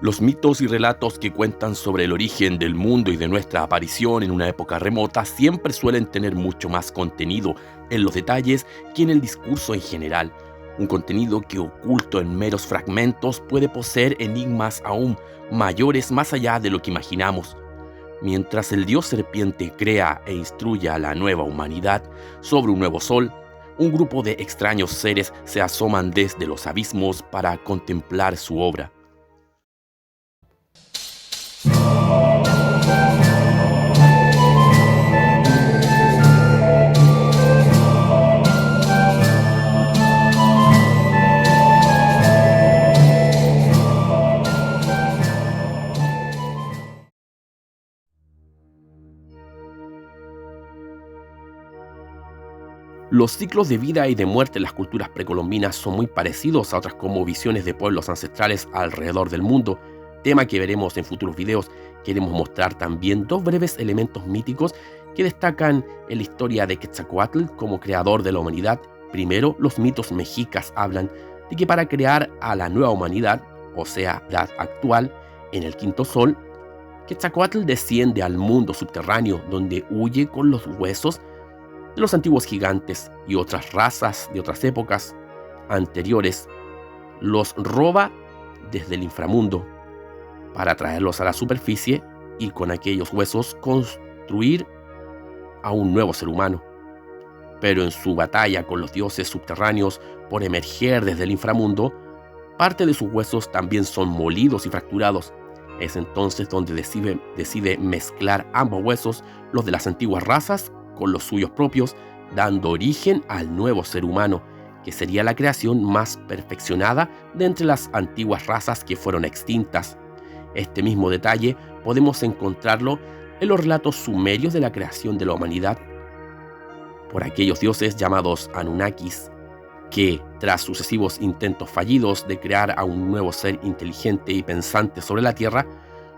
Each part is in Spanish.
Los mitos y relatos que cuentan sobre el origen del mundo y de nuestra aparición en una época remota siempre suelen tener mucho más contenido en los detalles que en el discurso en general. Un contenido que oculto en meros fragmentos puede poseer enigmas aún mayores más allá de lo que imaginamos. Mientras el dios serpiente crea e instruye a la nueva humanidad sobre un nuevo sol, un grupo de extraños seres se asoman desde los abismos para contemplar su obra. Los ciclos de vida y de muerte en las culturas precolombinas son muy parecidos a otras cosmovisiones de pueblos ancestrales alrededor del mundo, tema que veremos en futuros videos. Queremos mostrar también dos breves elementos míticos que destacan en la historia de Quetzalcóatl como creador de la humanidad. Primero, los mitos mexicas hablan de que para crear a la nueva humanidad, o sea, la actual, en el quinto sol, Quetzalcóatl desciende al mundo subterráneo donde huye con los huesos de los antiguos gigantes y otras razas de otras épocas anteriores, los roba desde el inframundo para traerlos a la superficie y con aquellos huesos construir a un nuevo ser humano. Pero en su batalla con los dioses subterráneos por emerger desde el inframundo, parte de sus huesos también son molidos y fracturados. Es entonces donde decide mezclar ambos huesos, los de las antiguas razas con los suyos propios, dando origen al nuevo ser humano, que sería la creación más perfeccionada de entre las antiguas razas que fueron extintas. Este mismo detalle podemos encontrarlo en los relatos sumerios de la creación de la humanidad por aquellos dioses llamados Anunnakis, que, tras sucesivos intentos fallidos de crear a un nuevo ser inteligente y pensante sobre la Tierra,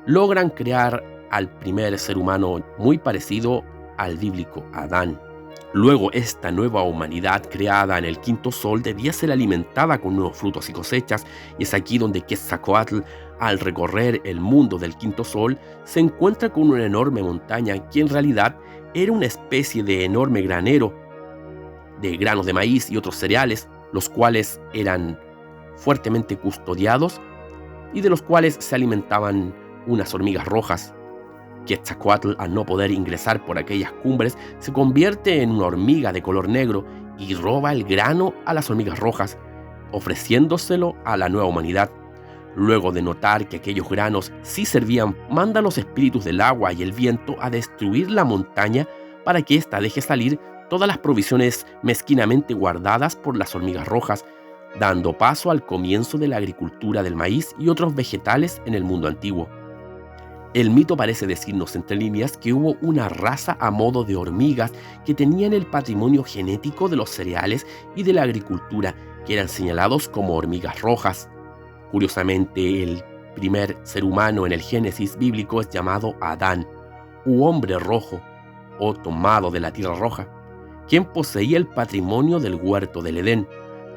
logran crear al primer ser humano muy parecido al bíblico Adán. Luego, esta nueva humanidad creada en el quinto sol debía ser alimentada con nuevos frutos y cosechas, y es aquí donde Quetzalcóatl, al recorrer el mundo del quinto sol, se encuentra con una enorme montaña que en realidad era una especie de enorme granero de granos de maíz y otros cereales, los cuales eran fuertemente custodiados y de los cuales se alimentaban unas hormigas rojas. Quetzalcóatl, al no poder ingresar por aquellas cumbres, se convierte en una hormiga de color negro y roba el grano a las hormigas rojas, ofreciéndoselo a la nueva humanidad. Luego de notar que aquellos granos sí servían, manda a los espíritus del agua y el viento a destruir la montaña para que ésta deje salir todas las provisiones mezquinamente guardadas por las hormigas rojas, dando paso al comienzo de la agricultura del maíz y otros vegetales en el mundo antiguo. El mito parece decirnos entre líneas que hubo una raza a modo de hormigas que tenían el patrimonio genético de los cereales y de la agricultura, que eran señalados como hormigas rojas. Curiosamente, el primer ser humano en el Génesis bíblico es llamado Adán, u hombre rojo, o tomado de la tierra roja, quien poseía el patrimonio del huerto del Edén,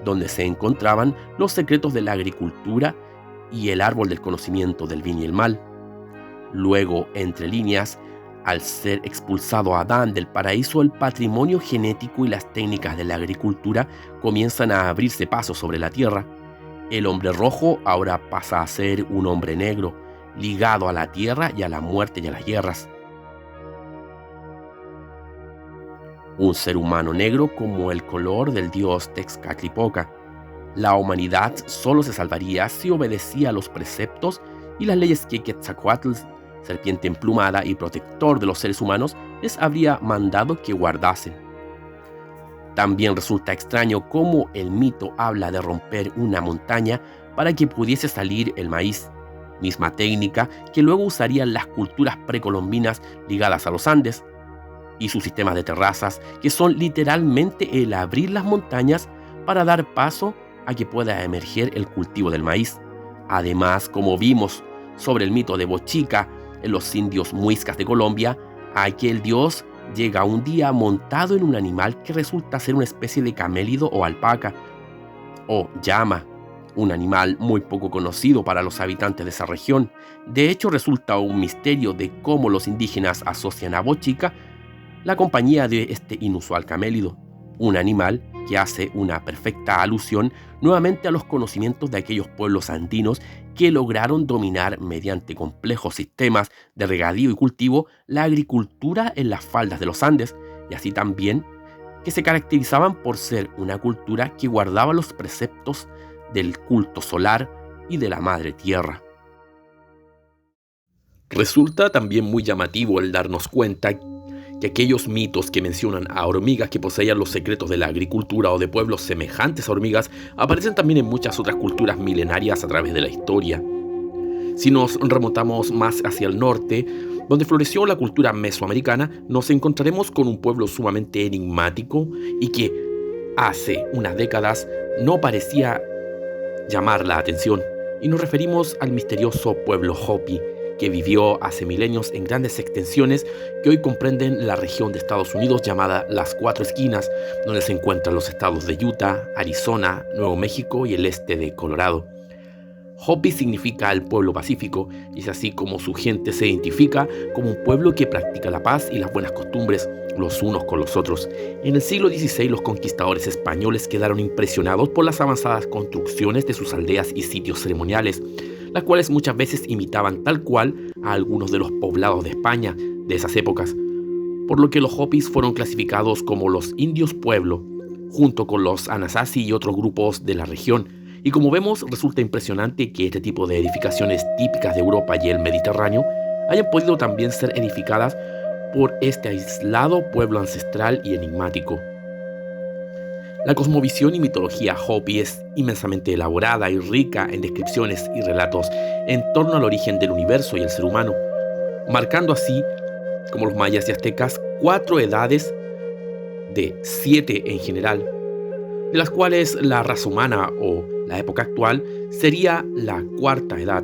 donde se encontraban los secretos de la agricultura y el árbol del conocimiento del bien y el mal. Luego, entre líneas, al ser expulsado Adán del paraíso, el patrimonio genético y las técnicas de la agricultura comienzan a abrirse paso sobre la tierra. El hombre rojo ahora pasa a ser un hombre negro, ligado a la tierra y a la muerte y a las guerras. Un ser humano negro como el color del dios Tezcatlipoca. La humanidad solo se salvaría si obedecía a los preceptos y las leyes que Quetzalcóatl, serpiente emplumada y protector de los seres humanos, les habría mandado que guardasen. También resulta extraño cómo el mito habla de romper una montaña para que pudiese salir el maíz, misma técnica que luego usarían las culturas precolombinas ligadas a los Andes y sus sistemas de terrazas, que son literalmente el abrir las montañas para dar paso a que pueda emerger el cultivo del maíz. Además, como vimos sobre el mito de Bochica en los indios muiscas de Colombia, aquel dios llega un día montado en un animal que resulta ser una especie de camélido o alpaca, o llama, un animal muy poco conocido para los habitantes de esa región. De hecho, resulta un misterio de cómo los indígenas asocian a Bochica la compañía de este inusual camélido, un animal que hace una perfecta alusión nuevamente a los conocimientos de aquellos pueblos andinos que lograron dominar mediante complejos sistemas de regadío y cultivo la agricultura en las faldas de los Andes, y así también que se caracterizaban por ser una cultura que guardaba los preceptos del culto solar y de la madre tierra. Resulta también muy llamativo el darnos cuenta que aquellos mitos que mencionan a hormigas que poseían los secretos de la agricultura o de pueblos semejantes a hormigas aparecen también en muchas otras culturas milenarias a través de la historia. Si nos remontamos más hacia el norte, donde floreció la cultura mesoamericana, nos encontraremos con un pueblo sumamente enigmático y que hace unas décadas no parecía llamar la atención, y nos referimos al misterioso pueblo Hopi, que vivió hace milenios en grandes extensiones que hoy comprenden la región de Estados Unidos llamada Las Cuatro Esquinas, donde se encuentran los estados de Utah, Arizona, Nuevo México y el este de Colorado. Hopi significa el pueblo pacífico, y es así como su gente se identifica como un pueblo que practica la paz y las buenas costumbres los unos con los otros. En el siglo XVI los conquistadores españoles quedaron impresionados por las avanzadas construcciones de sus aldeas y sitios ceremoniales, las cuales muchas veces imitaban tal cual a algunos de los poblados de España de esas épocas, por lo que los Hopis fueron clasificados como los indios pueblo, junto con los Anasazi y otros grupos de la región. Y como vemos, resulta impresionante que este tipo de edificaciones típicas de Europa y el Mediterráneo hayan podido también ser edificadas por este aislado pueblo ancestral y enigmático. La cosmovisión y mitología Hopi es inmensamente elaborada y rica en descripciones y relatos en torno al origen del universo y el ser humano, marcando así, como los mayas y aztecas, 4 edades de 7 en general, de las cuales la raza humana o la época actual sería la cuarta edad.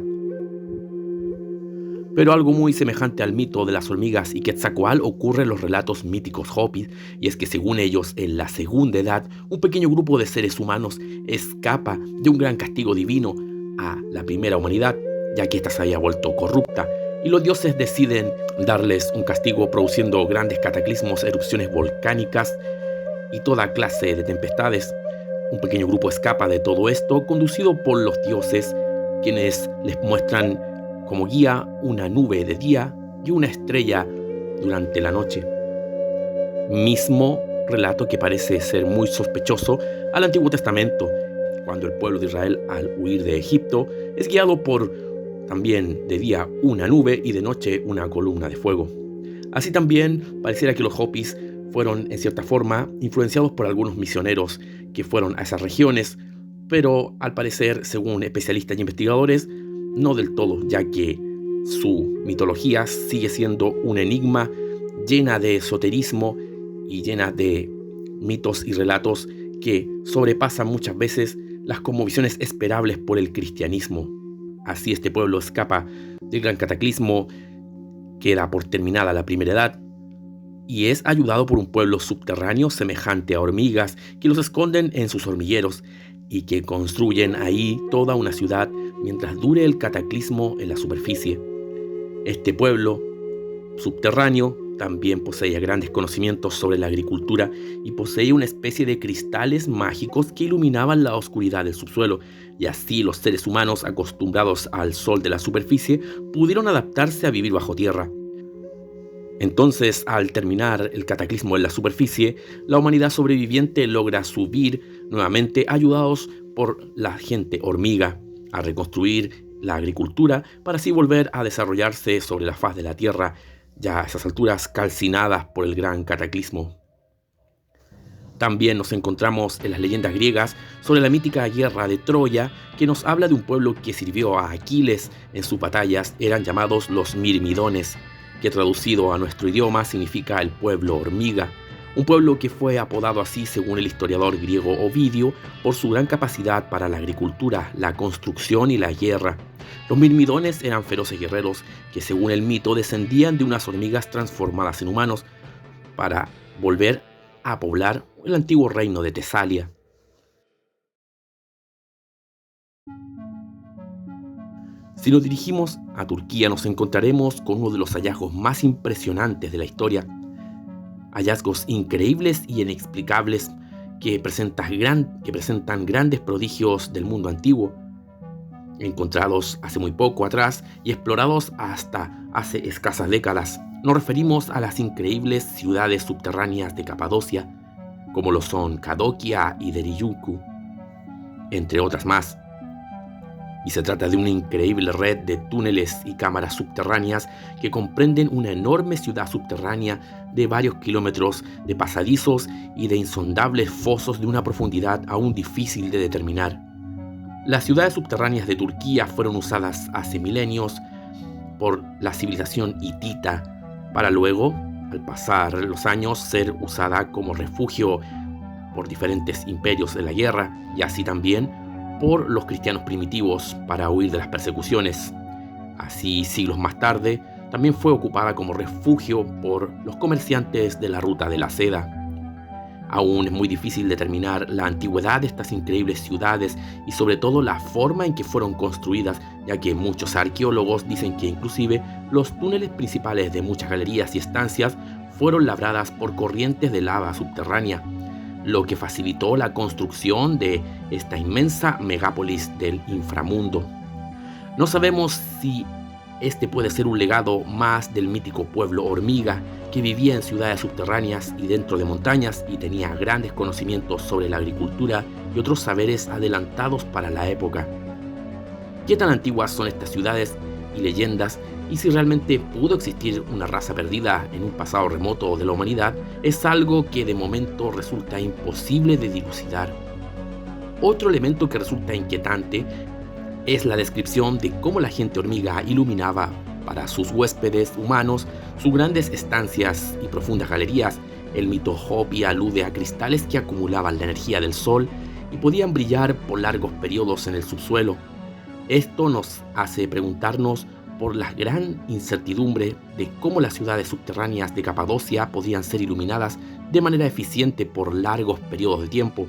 Pero algo muy semejante al mito de las hormigas y Quetzalcóatl ocurre en los relatos míticos Hopi, y es que según ellos, en la segunda edad, un pequeño grupo de seres humanos escapa de un gran castigo divino a la primera humanidad, ya que ésta se había vuelto corrupta, y los dioses deciden darles un castigo produciendo grandes cataclismos, erupciones volcánicas y toda clase de tempestades. Un pequeño grupo escapa de todo esto, conducido por los dioses, quienes les muestran como guía una nube de día y una estrella durante la noche. Mismo relato que parece ser muy sospechoso al Antiguo Testamento, cuando el pueblo de Israel, al huir de Egipto, es guiado por también de día una nube y de noche una columna de fuego. Así también pareciera que los Hopis fueron en cierta forma influenciados por algunos misioneros que fueron a esas regiones, pero al parecer, según especialistas y investigadores, no del todo, ya que su mitología sigue siendo un enigma llena de esoterismo y llena de mitos y relatos que sobrepasan muchas veces las cosmovisiones esperables por el cristianismo. Así este pueblo escapa del gran cataclismo, queda por terminada la primera edad y es ayudado por un pueblo subterráneo semejante a hormigas que los esconden en sus hormigueros y que construyen ahí toda una ciudad mientras dure el cataclismo en la superficie. Este pueblo subterráneo también poseía grandes conocimientos sobre la agricultura y poseía una especie de cristales mágicos que iluminaban la oscuridad del subsuelo, y así los seres humanos acostumbrados al sol de la superficie pudieron adaptarse a vivir bajo tierra. Entonces, al terminar el cataclismo en la superficie, la humanidad sobreviviente logra subir nuevamente, ayudados por la gente hormiga, a reconstruir la agricultura para así volver a desarrollarse sobre la faz de la Tierra, ya a esas alturas calcinadas por el gran cataclismo. También nos encontramos en las leyendas griegas sobre la mítica guerra de Troya, que nos habla de un pueblo que sirvió a Aquiles en sus batallas. Eran llamados los Mirmidones, que traducido a nuestro idioma significa el pueblo hormiga, un pueblo que fue apodado así según el historiador griego Ovidio por su gran capacidad para la agricultura, la construcción y la guerra. Los mirmidones eran feroces guerreros que según el mito descendían de unas hormigas transformadas en humanos para volver a poblar el antiguo reino de Tesalia. Si nos dirigimos a Turquía, nos encontraremos con uno de los hallazgos más impresionantes de la historia. Hallazgos increíbles y inexplicables que presentan grandes prodigios del mundo antiguo, encontrados hace muy poco atrás y explorados hasta hace escasas décadas. Nos referimos a las increíbles ciudades subterráneas de Capadocia, como lo son Cadoquia y Deriyuku, entre otras más. Y se trata de una increíble red de túneles y cámaras subterráneas que comprenden una enorme ciudad subterránea de varios kilómetros de pasadizos y de insondables fosos de una profundidad aún difícil de determinar. Las ciudades subterráneas de Turquía fueron usadas hace milenios por la civilización hitita para luego, al pasar los años, ser usada como refugio por diferentes imperios de la guerra y así también por los cristianos primitivos para huir de las persecuciones. Así, siglos más tarde, también fue ocupada como refugio por los comerciantes de la ruta de la seda. Aún es muy difícil determinar la antigüedad de estas increíbles ciudades y sobre todo la forma en que fueron construidas, ya que muchos arqueólogos dicen que inclusive los túneles principales de muchas galerías y estancias fueron labradas por corrientes de lava subterránea, lo que facilitó la construcción de esta inmensa megápolis del inframundo. No sabemos si este puede ser un legado más del mítico pueblo hormiga que vivía en ciudades subterráneas y dentro de montañas y tenía grandes conocimientos sobre la agricultura y otros saberes adelantados para la época. ¿Qué tan antiguas son estas ciudades y leyendas? Y si realmente pudo existir una raza perdida en un pasado remoto de la humanidad, es algo que de momento resulta imposible de dilucidar. Otro elemento que resulta inquietante es la descripción de cómo la gente hormiga iluminaba para sus huéspedes humanos sus grandes estancias y profundas galerías. El mito Hopi alude a cristales que acumulaban la energía del sol y podían brillar por largos periodos en el subsuelo. Esto nos hace preguntarnos por la gran incertidumbre de cómo las ciudades subterráneas de Capadocia podían ser iluminadas de manera eficiente por largos periodos de tiempo.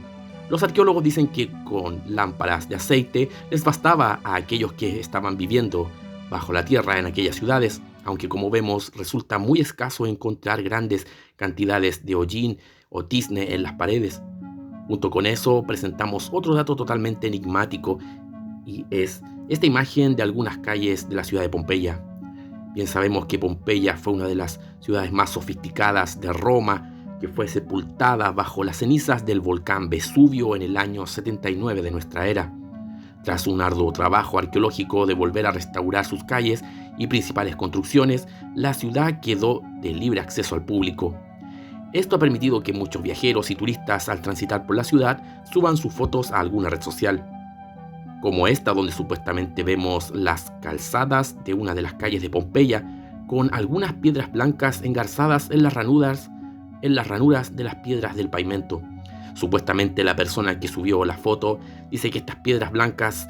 Los arqueólogos dicen que con lámparas de aceite les bastaba a aquellos que estaban viviendo bajo la tierra en aquellas ciudades, aunque como vemos resulta muy escaso encontrar grandes cantidades de hollín o tizne en las paredes. Junto con eso presentamos otro dato totalmente enigmático y es esta imagen de algunas calles de la ciudad de Pompeya. Bien sabemos que Pompeya fue una de las ciudades más sofisticadas de Roma, que fue sepultada bajo las cenizas del volcán Vesubio en el año 79 de nuestra era. Tras un arduo trabajo arqueológico de volver a restaurar sus calles y principales construcciones, la ciudad quedó de libre acceso al público. Esto ha permitido que muchos viajeros y turistas al transitar por la ciudad suban sus fotos a alguna red social, como esta donde supuestamente vemos las calzadas de una de las calles de Pompeya, con algunas piedras blancas engarzadas en las ranuras de las piedras del pavimento. Supuestamente la persona que subió la foto dice que estas piedras blancas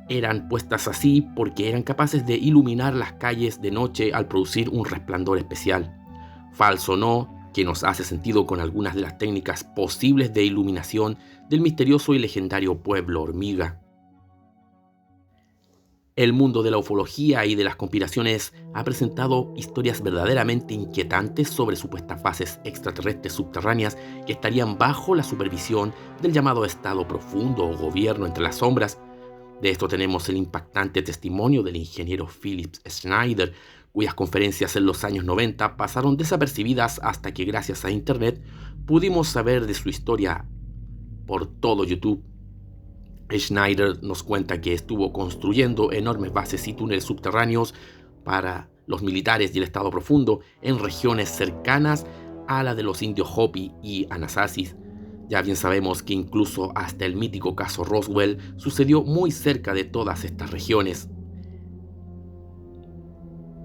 eran puestas así porque eran capaces de iluminar las calles de noche al producir un resplandor especial. Falso o no, que nos hace sentido con algunas de las técnicas posibles de iluminación del misterioso y legendario pueblo hormiga. El mundo de la ufología y de las conspiraciones ha presentado historias verdaderamente inquietantes sobre supuestas bases extraterrestres subterráneas que estarían bajo la supervisión del llamado Estado Profundo o Gobierno entre las sombras. De esto tenemos el impactante testimonio del ingeniero Philip Schneider, cuyas conferencias en los años 90 pasaron desapercibidas hasta que gracias a Internet pudimos saber de su historia por todo YouTube. Schneider nos cuenta que estuvo construyendo enormes bases y túneles subterráneos para los militares y el Estado Profundo en regiones cercanas a la de los indios Hopi y Anasasis. Ya bien sabemos que incluso hasta el mítico caso Roswell sucedió muy cerca de todas estas regiones.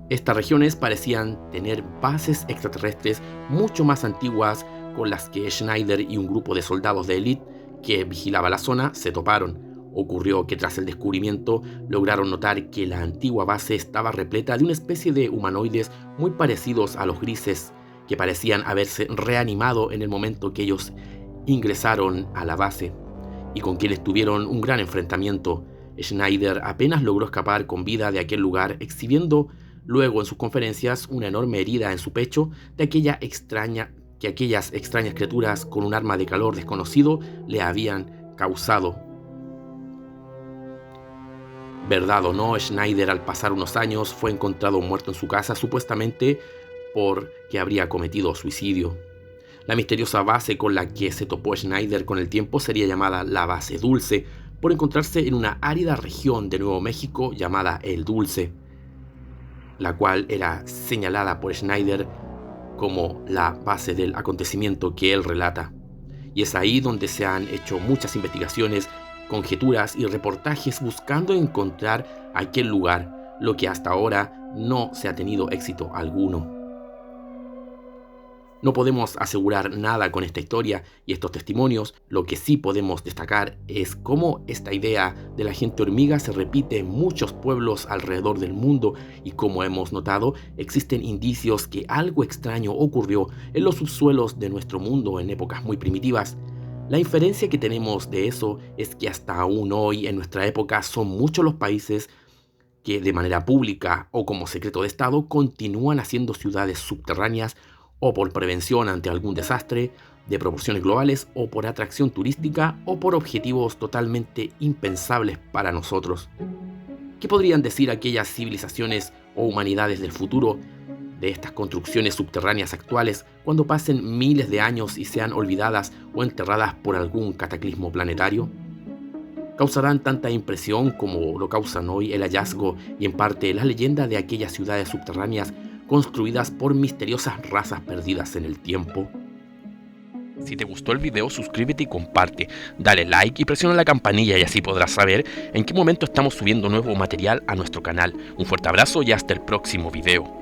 Estas regiones parecían tener bases extraterrestres mucho más antiguas con las que Schneider y un grupo de soldados de élite que vigilaba la zona se toparon. Ocurrió que tras el descubrimiento lograron notar que la antigua base estaba repleta de una especie de humanoides muy parecidos a los grises que parecían haberse reanimado en el momento que ellos ingresaron a la base y con quienes tuvieron un gran enfrentamiento. Schneider apenas logró escapar con vida de aquel lugar, exhibiendo luego en sus conferencias una enorme herida en su pecho de aquellas extrañas criaturas con un arma de calor desconocido le habían causado. Verdad o no, Schneider al pasar unos años fue encontrado muerto en su casa, supuestamente porque habría cometido suicidio. La misteriosa base con la que se topó Schneider con el tiempo sería llamada la Base Dulce, por encontrarse en una árida región de Nuevo México llamada El Dulce, la cual era señalada por Schneider como la base del acontecimiento que él relata. Y es ahí donde se han hecho muchas investigaciones, conjeturas y reportajes buscando encontrar aquel lugar, lo que hasta ahora no se ha tenido éxito alguno. No podemos asegurar nada con esta historia y estos testimonios. Lo que sí podemos destacar es cómo esta idea de la gente hormiga se repite en muchos pueblos alrededor del mundo, y como hemos notado, existen indicios que algo extraño ocurrió en los subsuelos de nuestro mundo en épocas muy primitivas. La inferencia que tenemos de eso es que hasta aún hoy en nuestra época son muchos los países que de manera pública o como secreto de Estado continúan haciendo ciudades subterráneas, o por prevención ante algún desastre de proporciones globales, o por atracción turística, o por objetivos totalmente impensables para nosotros. ¿Qué podrían decir aquellas civilizaciones o humanidades del futuro de estas construcciones subterráneas actuales cuando pasen miles de años y sean olvidadas o enterradas por algún cataclismo planetario? ¿Causarán tanta impresión como lo causan hoy el hallazgo y en parte la leyenda de aquellas ciudades subterráneas construidas por misteriosas razas perdidas en el tiempo? Si te gustó el video, suscríbete y comparte, dale like y presiona la campanilla y así podrás saber en qué momento estamos subiendo nuevo material a nuestro canal. Un fuerte abrazo y hasta el próximo video.